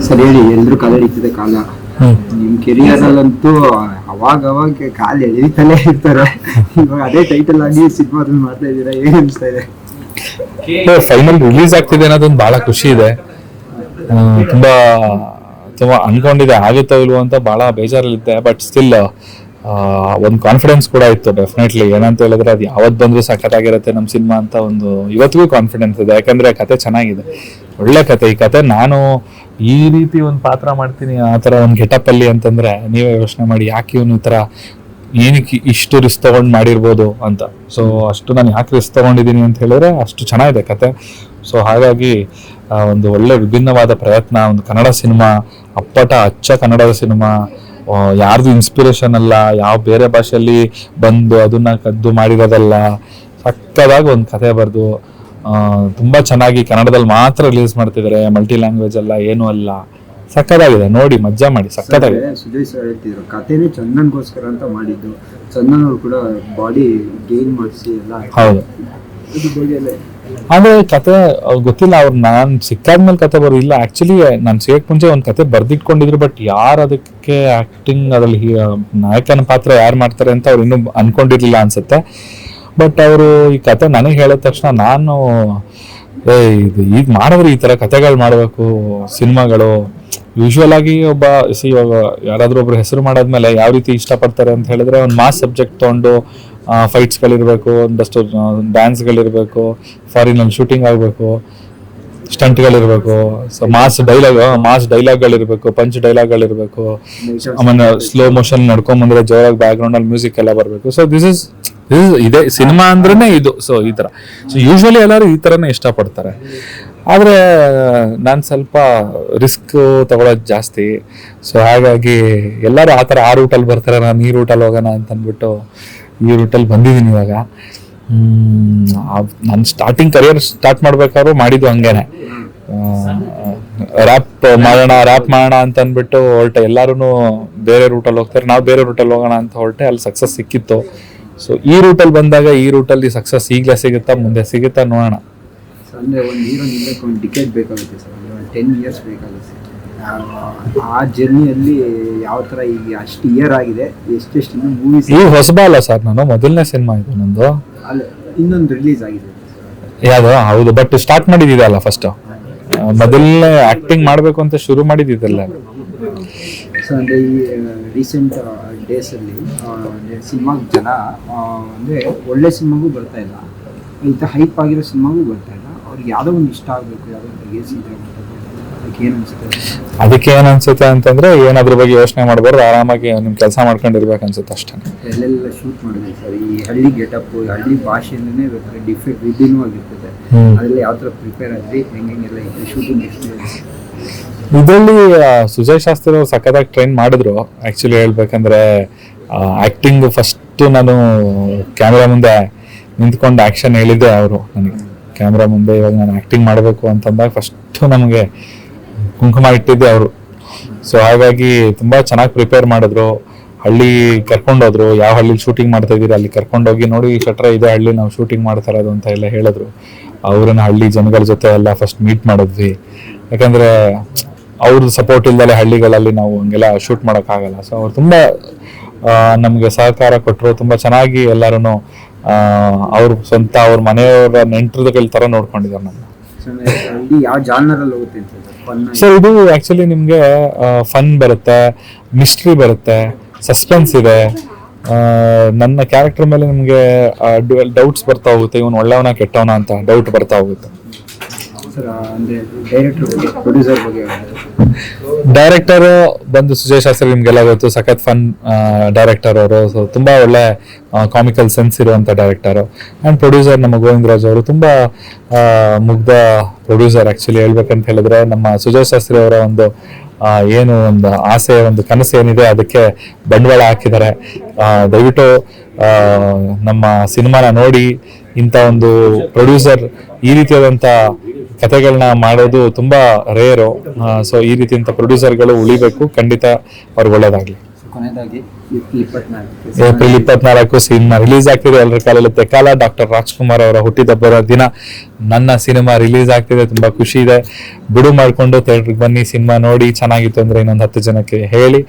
ಸರಿ ಹೇಳಿ, ಎಲ್ರು ಕಾಲ ಹಿಡಿತಿದೆ ಕಾಲ. ನಿಮ್ ಕೆರಿಯರ್ ಅಲ್ಲಂತೂ ಅವಾಗ ಕಾಲ ಎಳಿತಾನೆ ಇರ್ತಾರೆ. ಇವಾಗ ಅದೇ ಟೈಟಲ್ ಆಗಿ ಸಿನಿಮಾದಲ್ಲಿ ಮಾಡ್ತಾ ಇದ್ದೀರಾ, ಏನ್ ಅನ್ಸ್ತಾ ಇದೆ? ಫೈನಲ್ ರಿಲೀಸ್ ಆಗ್ತಿದೆ ಅನ್ನೋದೊಂದು ಬಹಳ ಖುಷಿ ಇದೆ. ತುಂಬಾ ತುಂಬಾ ಅನ್ಕೊಂಡಿದೆ ಆಗುತ್ತೋ ಇಲ್ವೋ ಅಂತ ಬಹಳ ಬೇಜಾರಲ್ಲಿದ್ದೆ. ಬಟ್ ಸ್ಟಿಲ್ ಒಂದು ಕಾನ್ಫಿಡೆನ್ಸ್ ಕೂಡ ಇತ್ತು ಡೆಫಿನೆಟ್ಲಿ. ಏನಂತ ಹೇಳಿದ್ರೆ ಅದು ಯಾವತ್ತು ಬಂದರೂ ಸಖತ್ತಾಗಿರುತ್ತೆ ನಮ್ಮ ಸಿನಿಮಾ ಅಂತ ಒಂದು ಇವತ್ತಿಗೂ ಕಾನ್ಫಿಡೆನ್ಸ್ ಇದೆ. ಯಾಕಂದ್ರೆ ಕತೆ ಚೆನ್ನಾಗಿದೆ, ಒಳ್ಳೆ ಕತೆ. ಈ ಕತೆ ನಾನು ಈ ರೀತಿ ಒಂದು ಪಾತ್ರ ಮಾಡ್ತೀನಿ ಆ ಥರ ಒಂದು ಗೆಟಪ್ ಅಲ್ಲಿ ಅಂತಂದ್ರೆ ನೀವೇ ಯೋಚನೆ ಮಾಡಿ, ಯಾಕೆ ಇವನು ಈ ಥರ ಏನಕ್ಕೆ ಇಷ್ಟು ರಿಸ್ಕ್ ತಗೊಂಡು ಮಾಡಿರ್ಬೋದು ಅಂತ. ಸೊ ಅಷ್ಟು ನಾನು ಯಾಕೆ ರಿಸ್ಕ್ ತಗೊಂಡಿದ್ದೀನಿ ಅಂತ ಹೇಳಿದ್ರೆ ಅಷ್ಟು ಚೆನ್ನಾಗಿದೆ ಕತೆ. ಸೊ ಹಾಗಾಗಿ ಒಂದು ಒಳ್ಳೆ ವಿಭಿನ್ನವಾದ ಪ್ರಯತ್ನ, ಒಂದು ಕನ್ನಡ ಸಿನಿಮಾ, ಅಚ್ಚ ಕನ್ನಡದ ಸಿನಿಮಾ, ಯಾರ್ದು ಇನ್ಸ್ಪಿರೇಷನ್ ಅಲ್ಲ, ಯಾವ ಬೇರೆ ಭಾಷೆಯಲ್ಲಿ ಬಂದು ಅದನ್ನ ಕದ್ದು ಮಾಡಿರೋದಲ್ಲ. ಸಕ್ಕದಾಗಿ ಒಂದು ಕತೆ ಬರೆದು ತುಂಬಾ ಚೆನ್ನಾಗಿ ಕನ್ನಡದಲ್ಲಿ ಮಾತ್ರ ರಿಲೀಸ್ ಮಾಡ್ತಿದ್ದಾರೆ, ಮಲ್ಟಿ ಲ್ಯಾಂಗ್ವೇಜ್ ಅಲ್ಲ, ಏನೂ ಅಲ್ಲ. ಸಕ್ಕದಾಗಿದೆ, ನೋಡಿ ಮಜಾ ಮಾಡಿ. ಸಕ್ಕದಾಗಿದೆ. ಸುಜಯ್ ಸರ್ ಹೇಳ್ತಿದ್ರು ಕಥೆನೇ ಚಂದನ್ಗೋಸ್ಕರ ಅಂತ ಮಾಡಿದ್ದು. ಚಂದನ್ ಅವರು ಕೂಡ ಬಾಡಿ ಗೇನ್ ಮಾಡಿಸಿ ಎಲ್ಲ. ಹೌದು, ಆದ್ರೆ ಕತೆ ಗೊತ್ತಿಲ್ಲ ಅವ್ರು. ನಾನ್ ಸಿಕ್ಕಾದ್ಮೇಲೆ ಕತೆ ಇಲ್ಲ. ಆಕ್ಚುಲಿ ನಾನು ಸಿಗಕ್ ಮುಂಚೆ ಒಂದ್ ಕತೆ ಬರ್ದಿಟ್ಕೊಂಡಿದ್ರು. ಬಟ್ ಯಾರು ಅದಕ್ಕೆ ಆಕ್ಟಿಂಗ್ ಅದ್ರಲ್ಲಿ ನಾಯಕನ ಪಾತ್ರ ಯಾರು ಮಾಡ್ತಾರೆ ಅಂತ ಅವ್ರು ಇನ್ನೂ ಅನ್ಕೊಂಡಿರ್ಲಿಲ್ಲ ಅನ್ಸುತ್ತೆ. ಬಟ್ ಅವರು ಈ ಕತೆ ನನಗೆ ಹೇಳಿದ ತಕ್ಷಣ ನಾನು ಇದು ಈಗ ಮಾಡಿದ್ರೆ ಈ ತರ ಕತೆಗಳು ಮಾಡ್ಬೇಕು ಸಿನಿಮಾಗಳು. ಯೂಶುವಲ್ ಆಗಿ ಇವಾಗ ಯಾರಾದ್ರೂ ಒಬ್ರು ಹೆಸರು ಮಾಡಾದ್ಮೇಲೆ ಯಾವ ರೀತಿ ಇಷ್ಟಪಡ್ತಾರೆ ಅಂತ ಹೇಳಿದ್ರೆ ಒಂದು ಮಾಸ್ ಸಬ್ಜೆಕ್ಟ್ ತಗೊಂಡು ಫೈಟ್ಸ್ಗಳಿರ್ಬೇಕು, ಒಂದಷ್ಟು ಡ್ಯಾನ್ಸ್ಗಳಿರ್ಬೇಕು, ಫಾರಿನಲ್ಲಿ ಶೂಟಿಂಗ್ ಆಗಬೇಕು, ಸ್ಟಂಟ್ಗಳಿರ್ಬೇಕು, ಸೊ ಮಾಸ್ ಡೈಲಾಗ್ಗಳಿರ್ಬೇಕು, ಪಂಚ್ ಡೈಲಾಗ್ಗಳಿರ್ಬೇಕು, ಆಮೇಲೆ ಸ್ಲೋ ಮೋಷನ್ ನಡ್ಕೊಂಬಂದ್ರೆ ಜೋರಾಗಿ ಬ್ಯಾಕ್ ಗ್ರೌಂಡ್ ಅಲ್ಲಿ ಮ್ಯೂಸಿಕ್ ಎಲ್ಲ ಬರಬೇಕು. ಸೊ ದಿಸ್ ಇಸ್ ಇದೆ ಸಿನಿಮಾ ಅಂದ್ರೇನೆ ಇದು. ಸೊ ಈ ತರ ಯೂಶುವಲಿ ಎಲ್ಲರೂ ಈ ತರನೇ ಇಷ್ಟಪಡ್ತಾರೆ. ಆದ್ರೆ ನಾನು ಸ್ವಲ್ಪ ರಿಸ್ಕ್ ತಗೊಳ್ಳೋದು ಜಾಸ್ತಿ. ಸೊ ಹಾಗಾಗಿ ಎಲ್ಲರೂ ಆ ಥರ ಆ ರೂಟಲ್ಲಿ ಬರ್ತಾರೆ, ನಾನು ಈ ರೂಟಲ್ಲಿ ಹೋಗೋಣ ಅಂತ ಅಂದ್ಬಿಟ್ಟು ಈ ರೂಟಲ್ಲಿ ಬಂದಿದ್ದೀನಿ ಇವಾಗ. ನಾನು ಕರಿಯರ್ ಸ್ಟಾರ್ಟ್ ಮಾಡ್ಬೇಕಾದ್ರು ಮಾಡಿದ್ದು ಹಂಗೇನೆ. ರ್ಯಾಪ್ ಮಾಡೋಣ ಅಂತ ಅಂದ್ಬಿಟ್ಟು ಹೊರಟೆ. ಎಲ್ಲರೂ ಬೇರೆ ರೂಟಲ್ಲಿ ಹೋಗ್ತಾರೆ, ನಾವು ಬೇರೆ ರೂಟಲ್ಲಿ ಹೋಗೋಣ ಅಂತ ಹೊರಟೆ. ಅಲ್ಲಿ ಸಕ್ಸಸ್ ಸಿಕ್ಕಿತ್ತು. ಸೊ ಈ ರೂಟಲ್ಲಿ ಬಂದಾಗ ಈ ರೂಟಲ್ಲಿ ಸಕ್ಸಸ್ ಈಗಲೇ ಸಿಗುತ್ತಾ ಮುಂದೆ ಸಿಗುತ್ತಾ ನೋಡೋಣ. ಅಂದರೆ ಒಂದು ಹೀರೋ ನಿಲ್ಲಕ್ಕೆ ಒಂದು ಟಿಕೆಟ್ ಬೇಕಾಗುತ್ತೆ ಸರ್, ಅಂದರೆ ಒಂದು 10 years ಬೇಕಾಗುತ್ತೆ. ಆ ಜರ್ನಿಯಲ್ಲಿ ಯಾವ ಥರ ಈಗ ಅಷ್ಟು ಇಯರ್ ಆಗಿದೆ, ಎಷ್ಟೆಷ್ಟು ಇನ್ನೂ ಮೂವೀಸ್ ಈ ಹೊಸಬ ಅಲ್ಲ ಸರ್, ನಾನು ಮೊದಲನೇ ಸಿನಿಮಾ ಇದು ನಂದು. ಅಲ್ಲ, ಇನ್ನೊಂದು ರಿಲೀಸ್ ಆಗಿದೆ ಯಾವುದು? ಹೌದು, ಬಟ್ ಸ್ಟಾರ್ಟ್ ಮಾಡಿದ್ದಿದಲ್ಲ ಫಸ್ಟ್. ಮೊದಲನೇ ಆಕ್ಟಿಂಗ್ ಮಾಡಬೇಕು ಅಂತ ಶುರು ಮಾಡಿದ್ದಿದ್ದಲ್ಲ. ಸೊ ಅಂದರೆ ಈ ರೀಸೆಂಟ್ ಡೇಸಲ್ಲಿ ಸಿನಿಮಾಗೆ ಜನ ಅಂದರೆ ಒಳ್ಳೆ ಸಿನಿಮಾಗೂ ಬರ್ತಾ ಇಲ್ಲ, ಇಂಥ ಹೈಪ್ ಆಗಿರೋ ಸಿನಿಮಾಗೂ ಬರ್ತಾ ಇಲ್ಲ. ಅವ್ರಿಗೆ ಯಾವುದೋ ಒಂದು ಇಷ್ಟ ಆಗಬೇಕು, ಯಾವುದೋ ಅದಕ್ಕೆ ಏನ್ ಅನ್ಸುತ್ತೆ ಅಂತಂದ್ರೆ ಏನಾದ್ರ ಬಗ್ಗೆ ಯೋಚನೆ ಮಾಡಬಾರ್ದು, ಆರಾಮಾಗಿ ನಿಮ್ ಕೆಲಸ ಮಾಡ್ಕೊಂಡಿರ್ಬೇಕು ಅನ್ಸುತ್ತೆ ಅಷ್ಟೇ. ಎಲ್ಲೆಲ್ಲ ಶೂಟ್ ಮಾಡಿದ್ವಿ ಸರ್, ಈ ಹಳ್ಳಿ ಗೆಟಪ್, ಹಳ್ಳಿ ಭಾಷೆಯಿಂದನೇ ಬೇಕಾದ್ರೆ ವಿಭಿನ್ನವಾಗಿರ್ತದೆ. ಅದರಲ್ಲಿ ಯಾವ ಥರ ಪ್ರಿಪೇರ್ ಆದ್ರಿ, ಹೆಂಗೆಲ್ಲ ಇತ್ತು ಶೂಟಿಂಗ್ ಎಕ್ಸ್ಪೀರಿಯನ್ಸ್? ಇದರಲ್ಲಿ ಸುಜಯ್ ಶಾಸ್ತ್ರಿ ಅವರು ಸಖತ್ತಾಗಿ ಟ್ರೈನ್ ಮಾಡಿದ್ರು. ಆಕ್ಚುಲಿ ಹೇಳ್ಬೇಕಂದ್ರೆ ಆಕ್ಟಿಂಗ್ ಫಸ್ಟ್ ನಾನು ಕ್ಯಾಮ್ರಾ ಮುಂದೆ ನಿಂತ್ಕೊಂಡು ಆಕ್ಷನ್ ಹೇಳಿದ್ದೆ ಅವರು ನನಗೆ. ಕ್ಯಾಮ್ರಾ ಮುಂದೆ ಇವಾಗ ನಾನು ಆಕ್ಟಿಂಗ್ ಮಾಡಬೇಕು ಅಂತಂದಾಗ ಫಸ್ಟ್ ನಮಗೆ ಕುಂಕುಮ ಇಟ್ಟಿದ್ದೆ ಅವರು. ಸೊ ಹಾಗಾಗಿ ತುಂಬಾ ಚೆನ್ನಾಗಿ ಪ್ರಿಪೇರ್ ಮಾಡಿದ್ರು. ಹಳ್ಳಿ ಕರ್ಕೊಂಡೋದ್ರು, ಯಾವ ಹಳ್ಳಿ ಶೂಟಿಂಗ್ ಮಾಡ್ತಾ ಇದೀರಿ ಅಲ್ಲಿ ಕರ್ಕೊಂಡೋಗಿ ನೋಡಿ ಶಟ್ರ ಇದೆ ಹಳ್ಳಿ ನಾವು ಶೂಟಿಂಗ್ ಮಾಡ್ತಾ ಇರೋದು ಅಂತ ಎಲ್ಲ ಹೇಳಿದ್ರು. ಅವ್ರನ್ನ ಹಳ್ಳಿ ಜನಗಳ ಜೊತೆ ಎಲ್ಲ ಫಸ್ಟ್ ಮೀಟ್ ಮಾಡಿದ್ವಿ. ಯಾಕಂದ್ರೆ ಅವ್ರದ್ದು ಸಪೋರ್ಟ್ ಇಲ್ದಲೆ ಹಳ್ಳಿಗಳಲ್ಲಿ ನಾವು ಹಂಗೆಲ್ಲ ಶೂಟ್ ಮಾಡೋಕ್ಕಾಗಲ್ಲ. ಸೊ ಅವ್ರು ತುಂಬಾ ನಮ್ಗೆ ಸಹಕಾರ ಕೊಟ್ಟರು. ತುಂಬಾ ಚೆನ್ನಾಗಿ ಎಲ್ಲರೂ ಅವ್ರ ಸ್ವಂತ ಅವ್ರ ಮನೆಯವರ ನೆಂಟರುಗಳ ತರ ನೋಡ್ಕೊಂಡಿದ್ದಾರೆ ನಮ್ಮ. ಸೊ ಇದು ಆಕ್ಚುಲಿ ನಿಮ್ಗೆ ಫನ್ ಬರುತ್ತೆ, ಮಿಸ್ಟ್ರಿ ಬರುತ್ತೆ, ಸಸ್ಪೆನ್ಸ್ ಇದೆ. ನನ್ನ ಕ್ಯಾರೆಕ್ಟರ್ ಮೇಲೆ ನಿಮ್ಗೆ ಡೌಟ್ಸ್ ಬರ್ತಾ ಹೋಗುತ್ತೆ, ಇವನು ಒಳ್ಳೆಯವನ ಕೆಟ್ಟವನ ಅಂತ ಡೌಟ್ ಬರ್ತಾ ಹೋಗುತ್ತೆ. ಡೈರೆಕ್ಟರ್ ಬಂದು ಸುಜಯ್ ಶಾಸ್ತ್ರಿ, ನಿಮ್ಗೆಲ್ಲ ಗೊತ್ತು, ಸಖತ್ ಫನ್ ಡೈರೆಕ್ಟರ್ ಅವರು. ಸೊ ತುಂಬಾ ಒಳ್ಳೆ ಕಾಮಿಕಲ್ ಸೆನ್ಸ್ ಇರುವಂತ ಡೈರೆಕ್ಟರ್. ಅಂಡ್ ಪ್ರೊಡ್ಯೂಸರ್ ನಮ್ಮ ಗೋವಿಂದರಾಜ್ ಅವರು ತುಂಬಾ ಮುಗ್ಧ ಪ್ರೊಡ್ಯೂಸರ್. ಆಕ್ಚುಲಿ ಹೇಳ್ಬೇಕಂತ ಹೇಳಿದ್ರೆ ನಮ್ಮ ಸುಜಯ್ ಶಾಸ್ತ್ರಿ ಅವರ ಒಂದು ಏನು ಒಂದು ಆಸೆ, ಒಂದು ಕನಸು ಏನಿದೆ ಅದಕ್ಕೆ ಬಂಡವಾಳ ಹಾಕಿದ್ದಾರೆ. ದಯವಿಟ್ಟು ನಮ್ಮ ಸಿನಿಮಾನ ನೋಡಿ. ಇಂಥ ಒಂದು ಪ್ರೊಡ್ಯೂಸರ್ ಈ ರೀತಿಯಾದಂಥ ಕಥೆಗಳನ್ನ ಮಾಡೋದು ತುಂಬಾ ರೇರು. ಸೊ ಈ ರೀತಿಯಂತ ಪ್ರೊಡ್ಯೂಸರ್ಗಳು ಉಳಿಬೇಕು, ಖಂಡಿತ ಅವ್ರಿಗೆ ಒಳ್ಳೇದಾಗ್ಲಿ. ಕೊನೆಯದಾಗಿ ಏಪ್ರಿಲ್ 24 ಸಿನಿಮಾ ರಿಲೀಸ್ ಆಗ್ತಿದೆ, ಎಲ್ಲರ ಕಾಲಲ್ಲಿ ತೆಕಾಲ. ಡಾಕ್ಟರ್ ರಾಜ್ಕುಮಾರ್ ಅವರ ಹುಟ್ಟಿದಬ್ಬರ ದಿನ ನನ್ನ ಸಿನಿಮಾ ರಿಲೀಸ್ ಆಗ್ತಿದೆ, ತುಂಬಾ ಖುಷಿ ಇದೆ. ಬಿಡು ಮಾಡ್ಕೊಂಡು ಥಿಯೇಟರ್ಗೆ ಬನ್ನಿ, ಸಿನಿಮಾ ನೋಡಿ, ಚೆನ್ನಾಗಿತ್ತು ಅಂದ್ರೆ ಇನ್ನೊಂದು 10 ಜನಕ್ಕೆ ಹೇಳಿ.